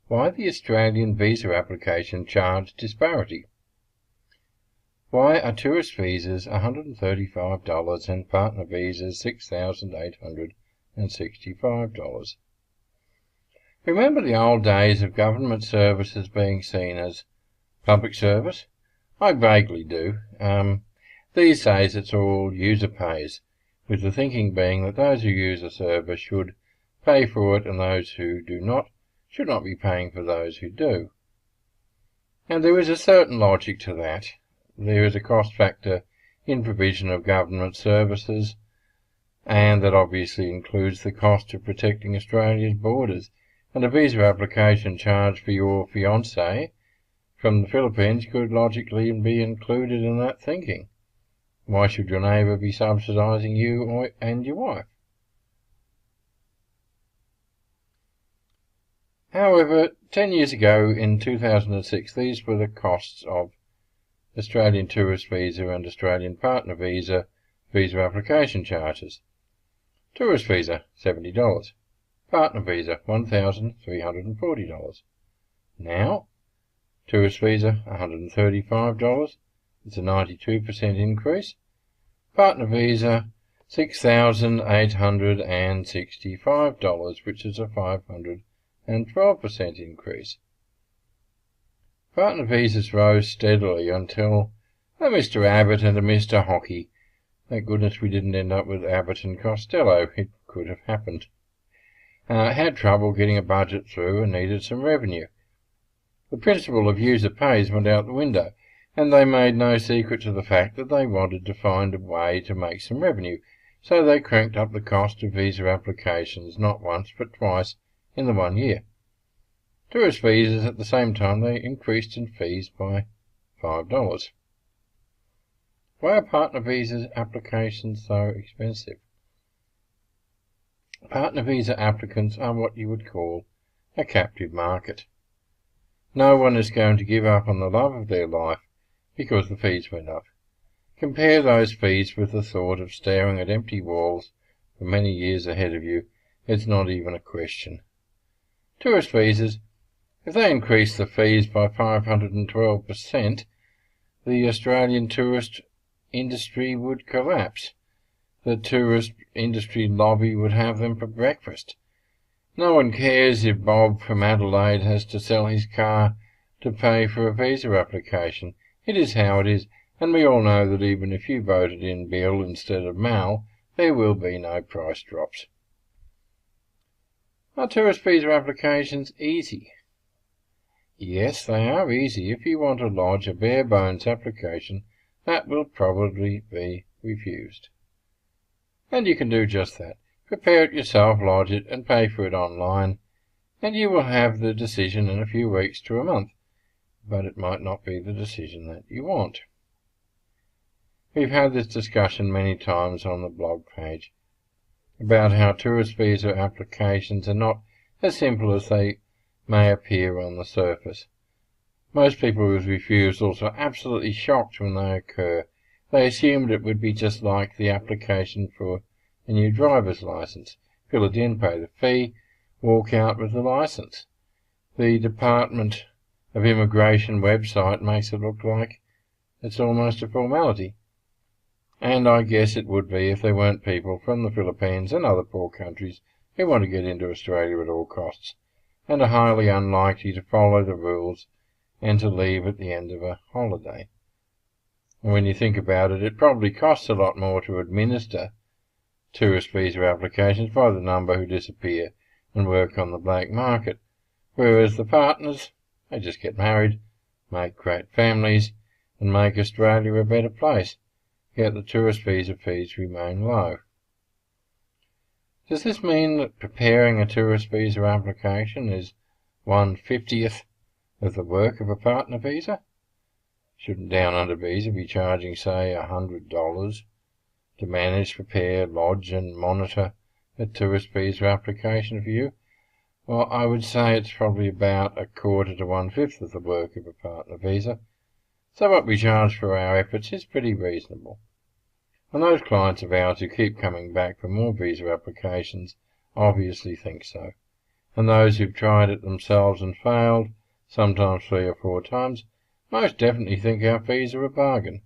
Why the Australian visa application charge disparity? Why are tourist visas $135 and partner visas $6,865? Remember the old days of government services being seen as public service? I vaguely do. These days it's all user pays, with the thinking being that those who use a service should pay for it and those who do not should not be paying for those who do. And there is a certain logic to that. There is a cost factor in provision of government services, and that obviously includes the cost of protecting Australia's borders, and a visa application charge for your fiancé from the Philippines could logically be included in that thinking. Why should your neighbour be subsidising you and your wife? However, 10 years ago, in 2006, these were the costs of Australian tourist visa and Australian partner visa application charges. Tourist visa, $70. Partner visa, $1,340. Now, tourist visa, $135. It's a 92% increase. Partner visa, $6,865, which is a 512% increase. Partner visas rose steadily until Mr. Abbott and a Mr. Hockey. Thank goodness we didn't end up with Abbott and Costello. It could have happened. Had trouble getting a budget through and needed some revenue. The principle of user pays went out the window, and they made no secret to the fact that they wanted to find a way to make some revenue, so they cranked up the cost of visa applications not once but twice in the 1 year. Tourist visas at the same time they increased in fees by $5. Why are partner visa applications so expensive? Partner visa applicants are what you would call a captive market. No one is going to give up on the love of their life because the fees went up. Compare those fees with the thought of staring at empty walls for many years ahead of you. It's not even a question. Tourist visas, if they increase the fees by 512%, the Australian tourist industry would collapse. The tourist industry lobby would have them for breakfast. No one cares if Bob from Adelaide has to sell his car to pay for a visa application. It is how it is, and we all know that even if you voted in Bill instead of Mal, there will be no price drops. Are tourist visa applications easy? Yes, they are easy if you want to lodge a bare-bones application that will probably be refused. And you can do just that. Prepare it yourself, lodge it, and pay for it online, and you will have the decision in a few weeks to a month, but it might not be the decision that you want. We've had this discussion many times on the blog page about how tourist visa applications are not as simple as they may appear on the surface. Most people with refusals are absolutely shocked when they occur. They assumed it would be just like the application for a new driver's license. Fill it in, pay the fee, walk out with the license. The Department of Immigration website makes it look like it's almost a formality. And I guess it would be if there weren't people from the Philippines and other poor countries who want to get into Australia at all costs, and are highly unlikely to follow the rules and to leave at the end of a holiday. And when you think about it, it probably costs a lot more to administer tourist visa applications by the number who disappear and work on the black market, whereas the partners, they just get married, make great families, and make Australia a better place, yet the tourist visa fees remain low. Does this mean that preparing a tourist visa application is 1/50th of the work of a partner visa? Shouldn't Down Under Visa be charging, say, $100 to manage, prepare, lodge and monitor a tourist visa application for you? Well, I would say it's probably about 1/4 to 1/5 of the work of a partner visa. So what we charge for our efforts is pretty reasonable. And those clients of ours who keep coming back for more visa applications obviously think so. and those who've tried it themselves and failed, sometimes 3 or 4 times, most definitely think our fees are a bargain,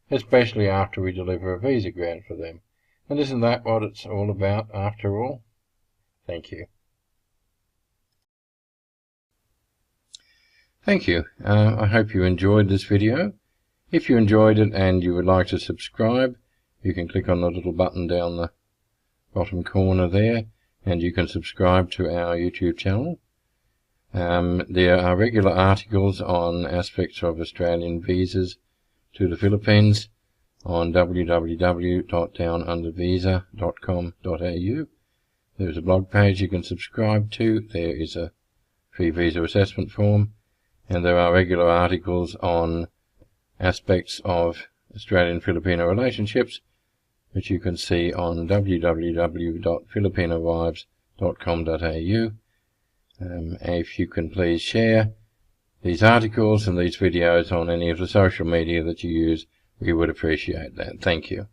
especially after we deliver a visa grant for them. And isn't that what it's all about after all? Thank you. Thank you. I hope you enjoyed this video. If you enjoyed it and you would like to subscribe, you can click on the little button down the bottom corner there, and you can subscribe to our YouTube channel. There are regular articles on aspects of Australian visas to the Philippines on www.downundervisa.com.au. There's a blog page you can subscribe to. There is a free visa assessment form, and there are regular articles on aspects of Australian-Filipino relationships, which you can see on www.filipinowives.com.au. If you can please share these articles and these videos on any of the social media that you use, we would appreciate that. Thank you.